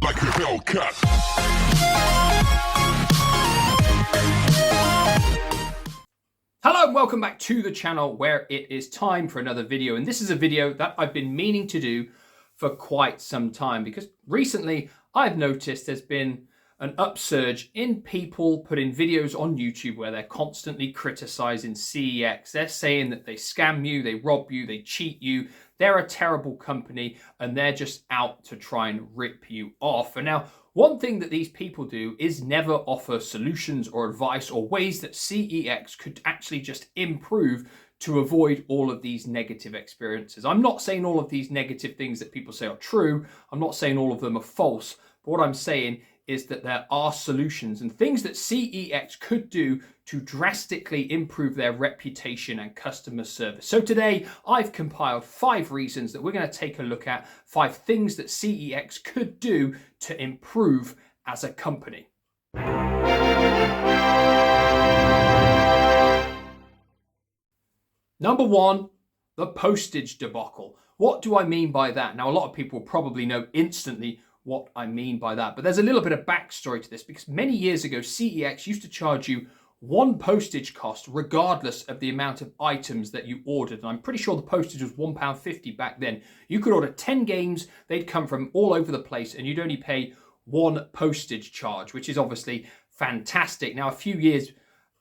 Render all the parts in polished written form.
like a Hellcat. Hello and welcome back to the channel where it is time for another video. And this is a video that I've been meaning to do for quite some time because recently I've noticed there's been an upsurge in people putting videos on YouTube where they're constantly criticizing CEX. They're saying that they scam you, they rob you, they cheat you, they're a terrible company, and they're just out to try and rip you off. And now, one thing that these people do is never offer solutions or advice or ways that CEX could actually just improve to avoid all of these negative experiences. I'm not saying all of these negative things that people say are true. I'm not saying all of them are false. But what I'm saying is that there are solutions and things that CEX could do to drastically improve their reputation and customer service. So today I've compiled 5 reasons that we're going to take a look at, 5 things that CEX could do to improve as a company. Number 1, the postage debacle. What do I mean by that? Now, a lot of people probably know instantly what I mean by that, but there's a little bit of backstory to this because many years ago, CEX used to charge you one postage cost regardless of the amount of items that you ordered. And I'm pretty sure the postage was £1.50 back then. You could order 10 games, they'd come from all over the place, and you'd only pay one postage charge, which is obviously fantastic. Now, a few years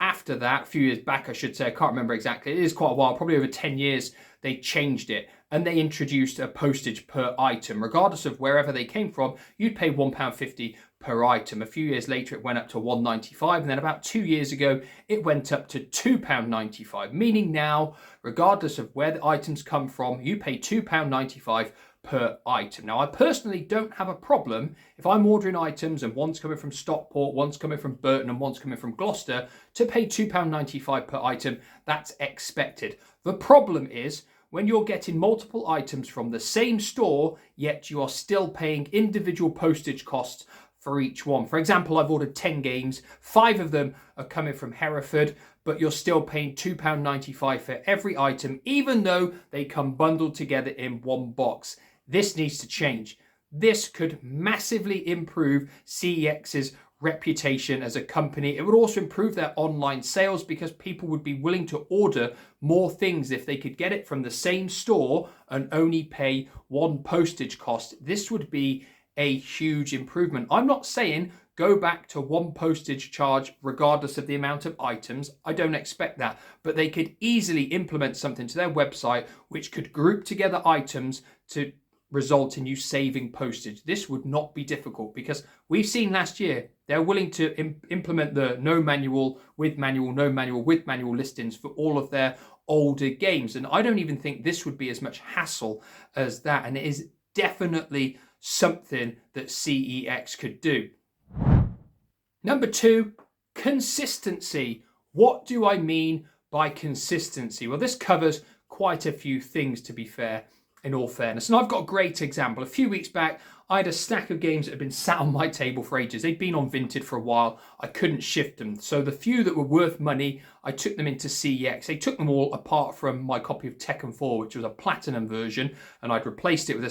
back, I should say, I can't remember exactly, it is quite a while, probably over 10 years, they changed it and they introduced a postage per item. Regardless of wherever they came from, you'd pay £1.50 per item. A few years later, it went up to £1.95, and then about 2 years ago, it went up to £2.95, meaning now, regardless of where the items come from, you pay £2.95 per item. Now, I personally don't have a problem if I'm ordering items and one's coming from Stockport, one's coming from Burton, and one's coming from Gloucester to pay £2.95 per item. That's expected. The problem is when you're getting multiple items from the same store, yet you are still paying individual postage costs for each one. For example, I've ordered 10 games, 5 of them are coming from Hereford, but you're still paying £2.95 for every item, even though they come bundled together in one box. This needs to change. This could massively improve CEX's reputation as a company. It would also improve their online sales because people would be willing to order more things if they could get it from the same store and only pay one postage cost. This would be a huge improvement. I'm not saying go back to one postage charge regardless of the amount of items. I don't expect that, but they could easily implement something to their website which could group together items to result in you saving postage. This would not be difficult because we've seen last year they're willing to implement the no manual with manual, no manual with manual listings for all of their older games. And I don't even think this would be as much hassle as that. And it is definitely something that CEX could do. Number 2, consistency. What do I mean by consistency? Well, this covers quite a few things, to be fair, in all fairness. And I've got a great example. A few weeks back, I had a stack of games that had been sat on my table for ages. They'd been on Vinted for a while. I couldn't shift them. So the few that were worth money, I took them into CEX. They took them all apart from my copy of Tekken 4, which was a platinum version, and I'd replaced it with a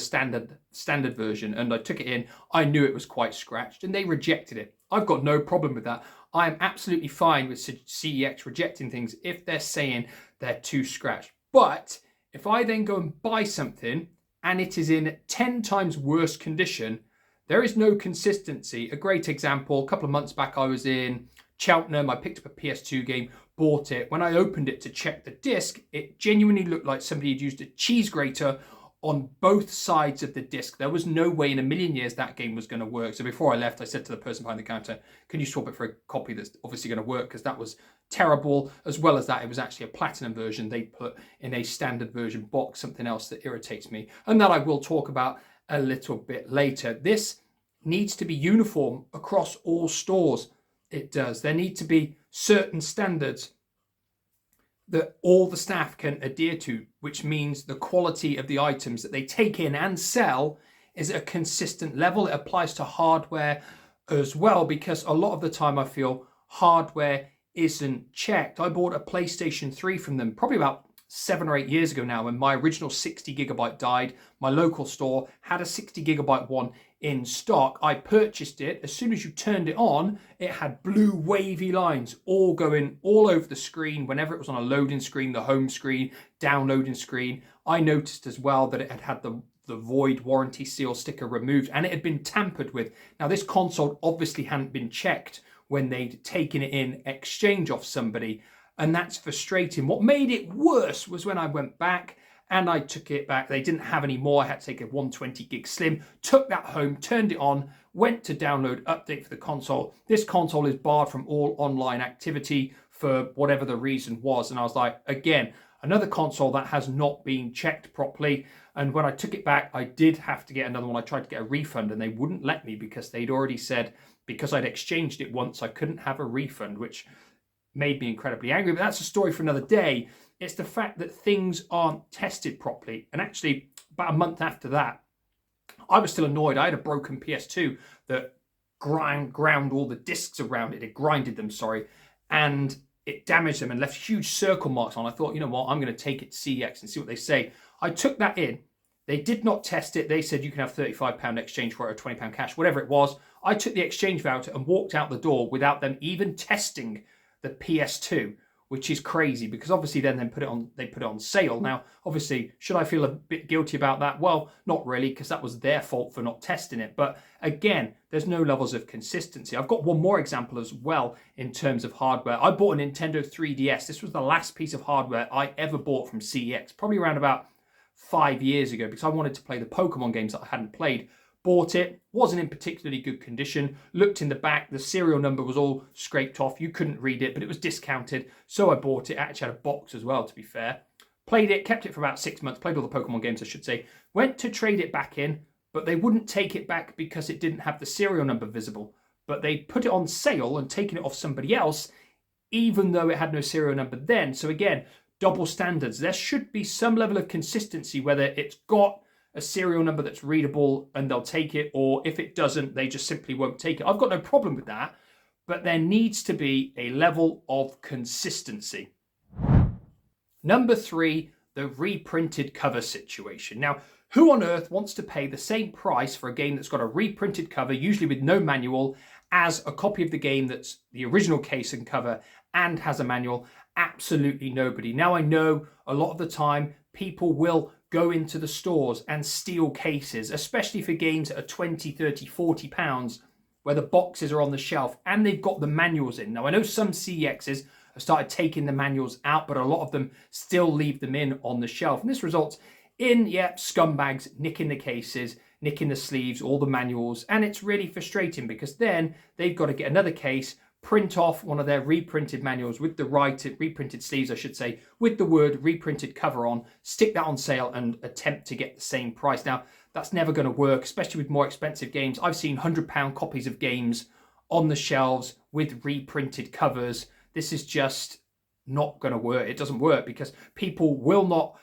standard version. And I took it in. I knew it was quite scratched, and they rejected it. I've got no problem with that. I am absolutely fine with CEX rejecting things if they're saying they're too scratched. But if I then go and buy something and it is in 10 times worse condition, there is no consistency. A great example, a couple of months back, I was in Cheltenham. I picked up a PS2 game, bought it. When I opened it to check the disc, it genuinely looked like somebody had used a cheese grater on both sides of the disc. There was no way in a million years that game was going to work. So before I left, I said to the person behind the counter, can you swap it for a copy that's obviously going to work? Because that was terrible. As well as that, it was actually a platinum version. They put in a standard version box, something else that irritates me. And that I will talk about a little bit later. This needs to be uniform across all stores. It does. There need to be certain standards that all the staff can adhere to, which means the quality of the items that they take in and sell is at a consistent level. It applies to hardware as well, because a lot of the time I feel hardware isn't checked. I bought a PlayStation 3 from them probably about 7 or 8 years ago now, when my original 60 gigabyte died. My local store had a 60 gigabyte one in stock. I purchased it. As soon as you turned it on, it had blue wavy lines all going all over the screen. Whenever it was on a loading screen, the home screen, downloading screen, I noticed as well that it had the void warranty seal sticker removed, and it had been tampered with. Now, this console obviously hadn't been checked when they'd taken it in exchange off somebody, and that's frustrating. What made it worse was when I went back and I took it back. They didn't have any more. I had to take a 120 gig slim, took that home, turned it on, went to download update for the console. This console is barred from all online activity for whatever the reason was. And I was like, again, another console that has not been checked properly. And when I took it back, I did have to get another one. I tried to get a refund and they wouldn't let me because they'd already said, because I'd exchanged it once, I couldn't have a refund, which made me incredibly angry. But that's a story for another day. It's the fact that things aren't tested properly. And actually, about a month after that, I was still annoyed. I had a broken PS2 that ground all the discs around it. It grinded them, and it damaged them and left huge circle marks on. I thought, you know what, I'm going to take it to CEX and see what they say. I took that in. They did not test it. They said you can have £35 exchange for it or £20 cash, whatever it was. I took the exchange voucher and walked out the door without them even testing the PS2, which is crazy because obviously then they put it on sale. Now, obviously, should I feel a bit guilty about that? Well, not really, because that was their fault for not testing it. But again, there's no levels of consistency. I've got one more example as well in terms of hardware. I bought a Nintendo 3DS. This was the last piece of hardware I ever bought from CEX, probably around about 5 years ago, because I wanted to play the Pokemon games that I hadn't played. Bought it, wasn't in particularly good condition, looked in the back, the serial number was all scraped off, you couldn't read it, but it was discounted, so I bought it. I actually had a box as well, to be fair. Played it, kept it for about 6 months, played all the Pokemon games, I should say. Went to trade it back in, but they wouldn't take it back because it didn't have the serial number visible. But they put it on sale and taken it off somebody else, even though it had no serial number then. So again, double standards. There should be some level of consistency, whether it's got a serial number that's readable and they'll take it, or if it doesn't, they just simply won't take it. I've got no problem with that, but there needs to be a level of consistency. Number 3, the reprinted cover situation. Now, who on earth wants to pay the same price for a game that's got a reprinted cover, usually with no manual, as a copy of the game that's the original case and cover and has a manual? Absolutely nobody. Now, I know a lot of the time people will go into the stores and steal cases, especially for games that are 20, 30, 40 pounds, where the boxes are on the shelf and they've got the manuals in. Now, I know some CEXs have started taking the manuals out, but a lot of them still leave them in on the shelf. And this results in, scumbags nicking the cases, nicking the sleeves, all the manuals. And it's really frustrating because then they've got to get another case, print off one of their reprinted manuals with the reprinted sleeves, I should say, with the word reprinted cover on, stick that on sale and attempt to get the same price. Now, that's never going to work, especially with more expensive games. I've seen £100 copies of games on the shelves with reprinted covers. This is just not going to work. It doesn't work because people will not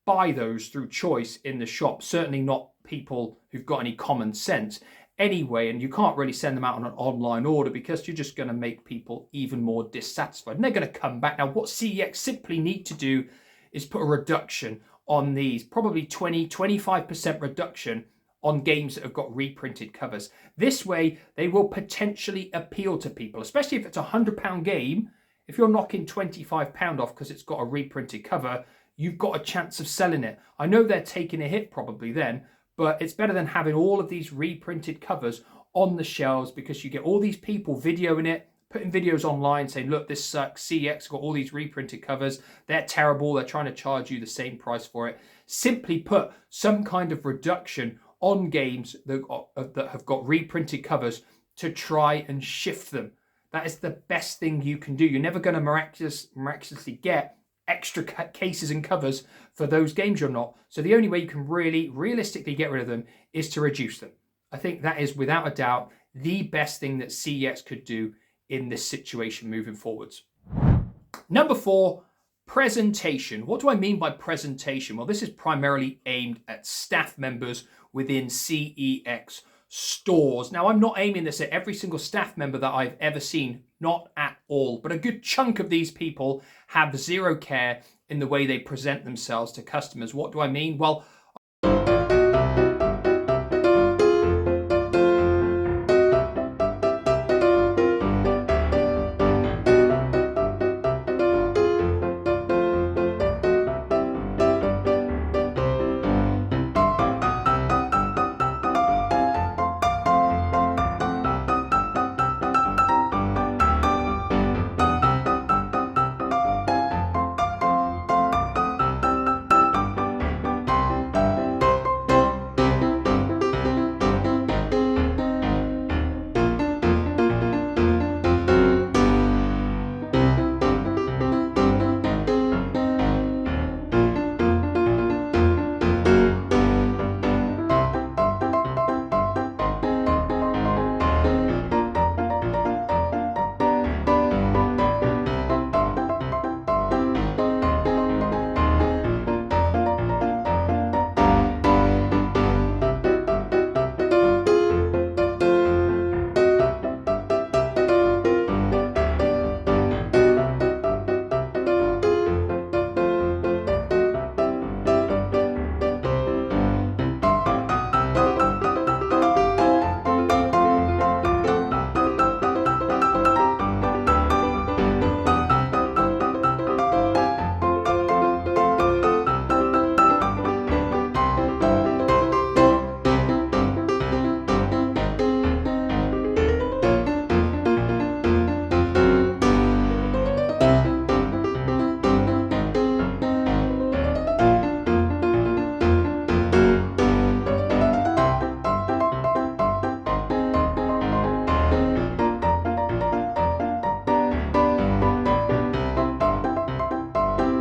buy those through choice in the shop, certainly not people who've got any common sense. Anyway, and you can't really send them out on an online order because you're just going to make people even more dissatisfied and they're going to come back. Now, what CEX simply need to do is put a reduction on these, probably 20-25% reduction on games that have got reprinted covers. This way, they will potentially appeal to people, especially if it's a £100 game. If you're knocking £25 off because it's got a reprinted cover, you've got a chance of selling it. I know they're taking a hit probably then, but it's better than having all of these reprinted covers on the shelves because you get all these people videoing it, putting videos online saying, look, this sucks, CEX got all these reprinted covers, they're terrible, they're trying to charge you the same price for it. Simply put some kind of reduction on games that have got reprinted covers to try and shift them. That is the best thing you can do. You're never going to miraculously get extra cases and covers for those games you're not. So the only way you can really realistically get rid of them is to reduce them. I think that is without a doubt the best thing that CEX could do in this situation moving forwards. Number 4, presentation. What do I mean by presentation? Well, this is primarily aimed at staff members within CEX stores. Now, I'm not aiming this at every single staff member that I've ever seen, not at all, but a good chunk of these people have zero care in the way they present themselves to customers. What do I mean? Well,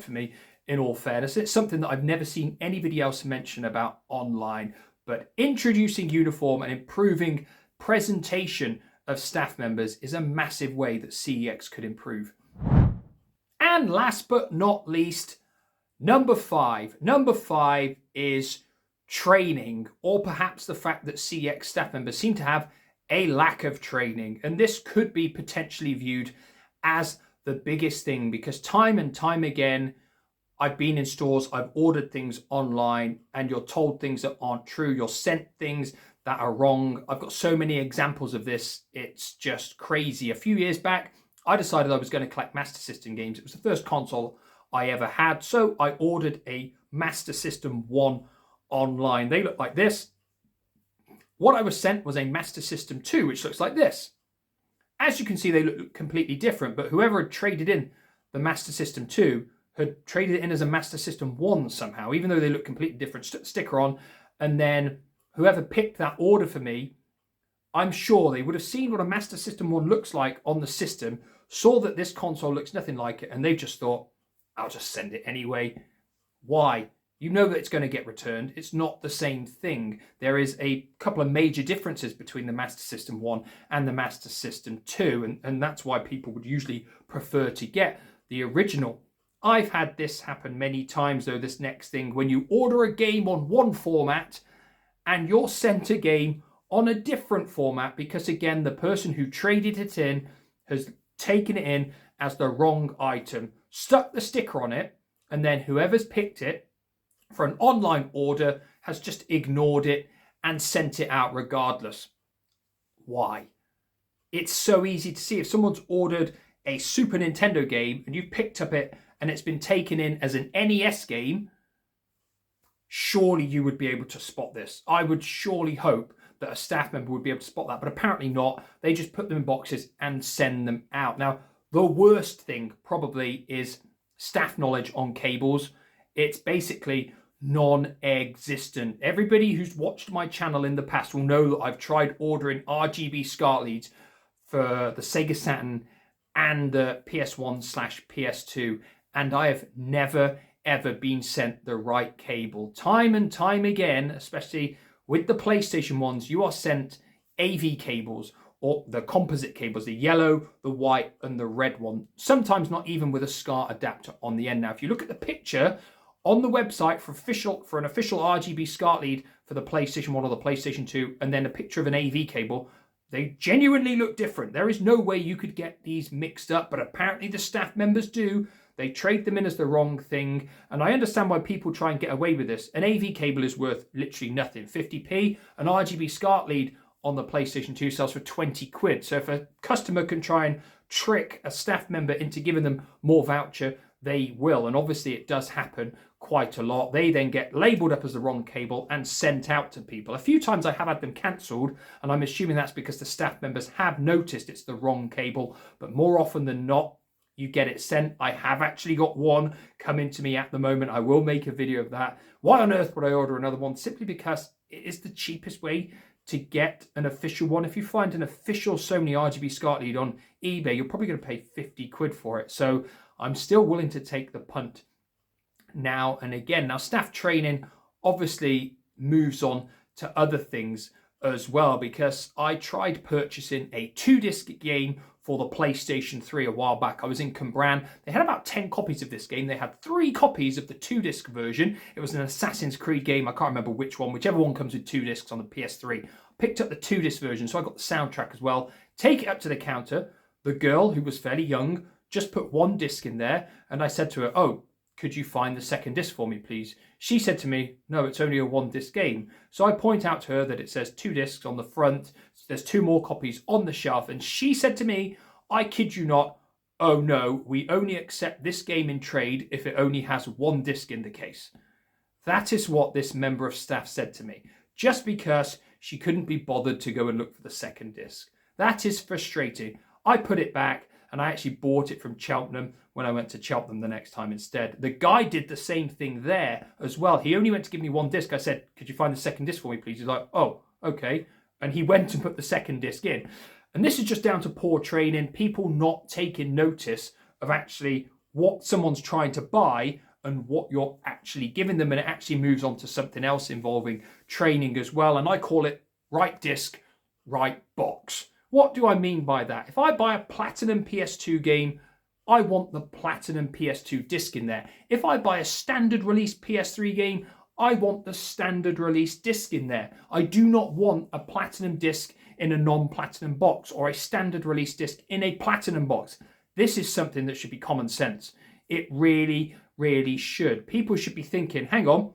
for me, in all fairness, it's something that I've never seen anybody else mention about online, but introducing uniform and improving presentation of staff members is a massive way that CEX could improve. And last but not least, number five. Number five is training, or perhaps the fact that CEX staff members seem to have a lack of training. And this could be potentially viewed as the biggest thing, because time and time again, I've been in stores, I've ordered things online, and you're told things that aren't true. You're sent things that are wrong. I've got so many examples of this. It's just crazy. A few years back, I decided I was going to collect Master System games. It was the first console I ever had. So I ordered a Master System 1 online. They look like this. What I was sent was a Master System 2, which looks like this. As you can see, they look completely different, but whoever had traded in the Master System 2 had traded it in as a Master System 1 somehow, even though they look completely different. Sticker on, and then whoever picked that order for me, I'm sure they would have seen what a Master System 1 looks like on the system, saw that this console looks nothing like it, and they just thought, I'll just send it anyway. Why? You know that it's going to get returned. It's not the same thing. There is a couple of major differences between the Master System 1 and the Master System 2, and that's why people would usually prefer to get the original. I've had this happen many times, though, this next thing, when you order a game on one format and you're sent a game on a different format because, again, the person who traded it in has taken it in as the wrong item, stuck the sticker on it, and then whoever's picked it for an online order has just ignored it and sent it out regardless. Why? It's so easy to see. If someone's ordered a Super Nintendo game and you've picked up it and it's been taken in as an NES game, surely you would be able to spot this. I would surely hope that a staff member would be able to spot that, but apparently not. They just put them in boxes and send them out. Now, the worst thing probably is staff knowledge on cables. It's basically non-existent. Everybody who's watched my channel in the past will know that I've tried ordering RGB SCART leads for the Sega Saturn and the PS1/PS2, and I have never ever been sent the right cable. Time and time again, especially with the PlayStation ones, you are sent AV cables, or the composite cables, the yellow, the white, and the red one. Sometimes not even with a SCART adapter on the end. Now, if you look at the picture on the website for an official RGB SCART lead for the PlayStation 1 or the PlayStation 2, and then a picture of an AV cable, they genuinely look different. There is no way you could get these mixed up, but apparently the staff members do. They trade them in as the wrong thing. And I understand why people try and get away with this. An AV cable is worth literally nothing. 50p. An RGB SCART lead on the PlayStation 2 sells for 20 quid. So if a customer can try and trick a staff member into giving them more voucher, they will. And obviously it does happen quite a lot. They then get labelled up as the wrong cable and sent out to people. A few times I have had them cancelled, and I'm assuming that's because the staff members have noticed it's the wrong cable, but more often than not, you get it sent. I have actually got one coming to me at the moment. I will make a video of that. Why on earth would I order another one? Simply because it is the cheapest way to get an official one. If you find an official Sony RGB SCART lead on eBay, you're probably going to pay 50 quid for it. So I'm still willing to take the punt now and again. Now, staff training obviously moves on to other things as well, because I tried purchasing a 2-disc game for the PlayStation 3 a while back. I was in Cambran. They had about 10 copies of this game. They had 3 copies of the 2-disc version. It was an Assassin's Creed game. I can't remember which one. Whichever one comes with 2 discs on the PS3. Picked up the 2-disc version, so I got the soundtrack as well. Take it up to the counter. The girl, who was fairly young, just put 1 disc in there, and I said to her, "Oh, could you find the 2nd disc for me, please?" She said to me, "No, it's only a 1-disc game." So I point out to her that it says 2 discs on the front. There's 2 more copies on the shelf. And she said to me, I kid you not, "Oh no, we only accept this game in trade if it only has 1 disc in the case." That is what this member of staff said to me, just because she couldn't be bothered to go and look for the 2nd disc. That is frustrating. I put it back, and I actually bought it from Cheltenham when I went to Cheltenham the next time instead. The guy did the same thing there as well. He only went to give me 1 disc. I said, "Could you find the 2nd disc for me, please?" He's like, "Oh, okay." And he went and put the 2nd disc in. And this is just down to poor training, people not taking notice of actually what someone's trying to buy and what you're actually giving them. And it actually moves on to something else involving training as well. And I call it right disc, right box. What do I mean by that? If I buy a Platinum PS2 game, I want the Platinum PS2 disc in there. If I buy a standard release PS3 game, I want the standard release disc in there. I do not want a Platinum disc in a non-Platinum box or a standard release disc in a Platinum box. This is something that should be common sense. It really, really should. People should be thinking, hang on,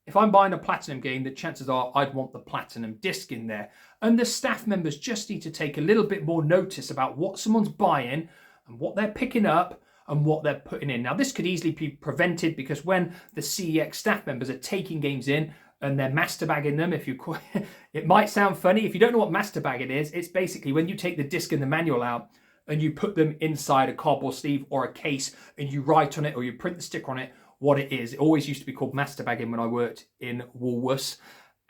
if I'm buying a Platinum game, the chances are I'd want the Platinum disc in there. And the staff members just need to take a little bit more notice about what someone's buying and what they're picking up and what they're putting in. Now, this could easily be prevented, because when the CEX staff members are taking games in and they're master bagging them, it might sound funny. If you don't know what master bagging is, it's basically when you take the disc and the manual out and you put them inside a cardboard sleeve or a case and you write on it or you print the sticker on it what it is. It always used to be called master bagging when I worked in Woolworths.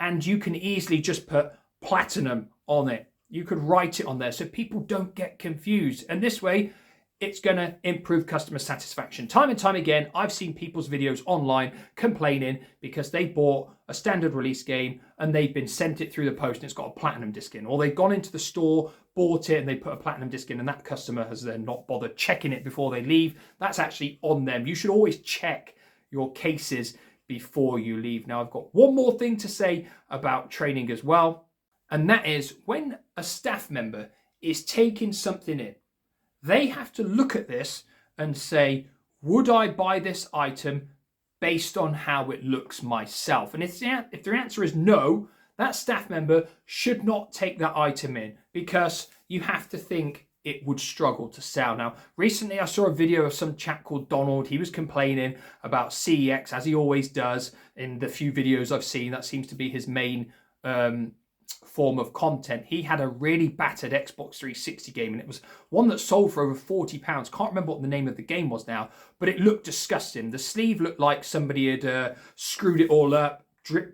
And you can easily just put Platinum on it. You could write it on there so people don't get confused. And this way, it's going to improve customer satisfaction. Time and time again, I've seen people's videos online complaining because they bought a standard release game and they've been sent it through the post and it's got a Platinum disc in. Or they've gone into the store, bought it, and they put a Platinum disc in, and that customer has then not bothered checking it before they leave. That's actually on them. You should always check your cases before you leave. Now, I've got one more thing to say about training as well, and that is when a staff member is taking something in, they have to look at this and say, would I buy this item based on how it looks myself? And if their answer is no, that staff member should not take that item in, because you have to think it would struggle to sell. Now, recently I saw a video of some chap called Donald. He was complaining about CEX, as he always does in the few videos I've seen. That seems to be his main form of content. He had a really battered Xbox 360 game, and it was one that sold for over £40. Can't remember what the name of the game was now, but it looked disgusting. The sleeve looked like somebody had screwed it all up,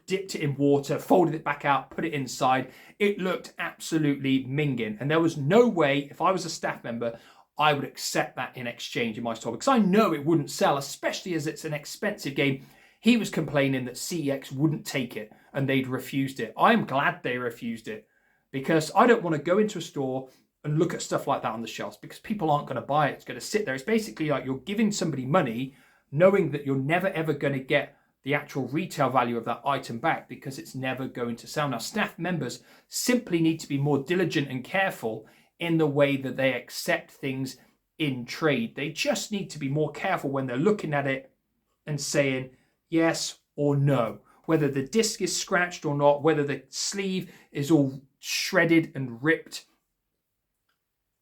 dipped it in water, folded it back out, put it inside. It looked absolutely minging, and there was no way, if I was a staff member, I would accept that in exchange in my store, because I know it wouldn't sell, especially as it's an expensive game. He was complaining that CEX wouldn't take it and they'd refused it. I'm glad they refused it, because I don't want to go into a store and look at stuff like that on the shelves, because people aren't going to buy it. It's going to sit there. It's basically like you're giving somebody money knowing that you're never ever going to get the actual retail value of that item back, because it's never going to sell. Now, staff members simply need to be more diligent and careful in the way that they accept things in trade. They just need to be more careful when they're looking at it and saying yes or no, whether the disc is scratched or not, whether the sleeve is all shredded and ripped.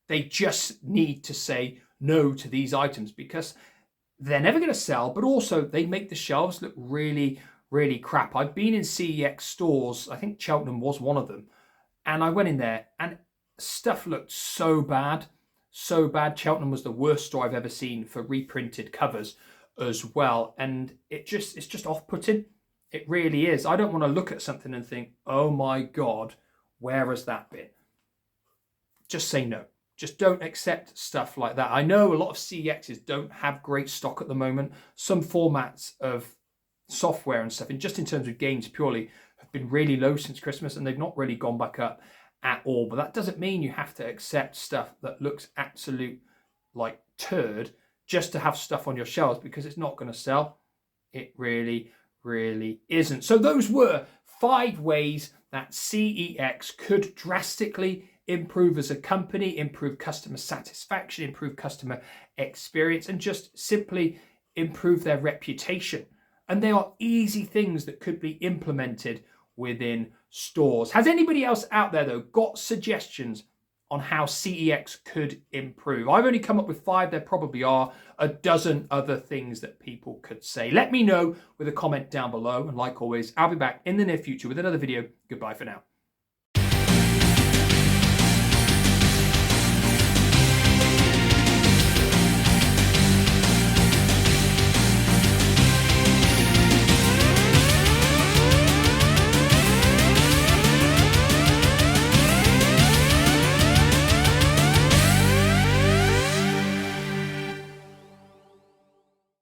They just need to say no to these items because they're never going to sell, but also they make the shelves look really, really crap. I've been in CEX stores, I think Cheltenham was one of them, and I went in there and stuff looked so bad, so bad. Cheltenham was the worst store I've ever seen for reprinted covers as well, and it's just off-putting. It really is. I don't want to look at something and think, oh my God, where has that been? Just say no. Just don't accept stuff like that. I know a lot of CEXs don't have great stock at the moment. Some formats of software and stuff, and just in terms of games purely, have been really low since Christmas, and they've not really gone back up at all. But that doesn't mean you have to accept stuff that looks absolute like turd just to have stuff on your shelves, because it's not going to sell. It really, really isn't. So those were 5 ways that CEX could drastically improve as a company, improve customer satisfaction, improve customer experience, and just simply improve their reputation. And they are easy things that could be implemented within stores. Has anybody else out there, though, got suggestions on how CEX could improve? I've only come up with 5. There probably are a dozen other things that people could say. Let me know with a comment down below. And like always, I'll be back in the near future with another video. Goodbye for now.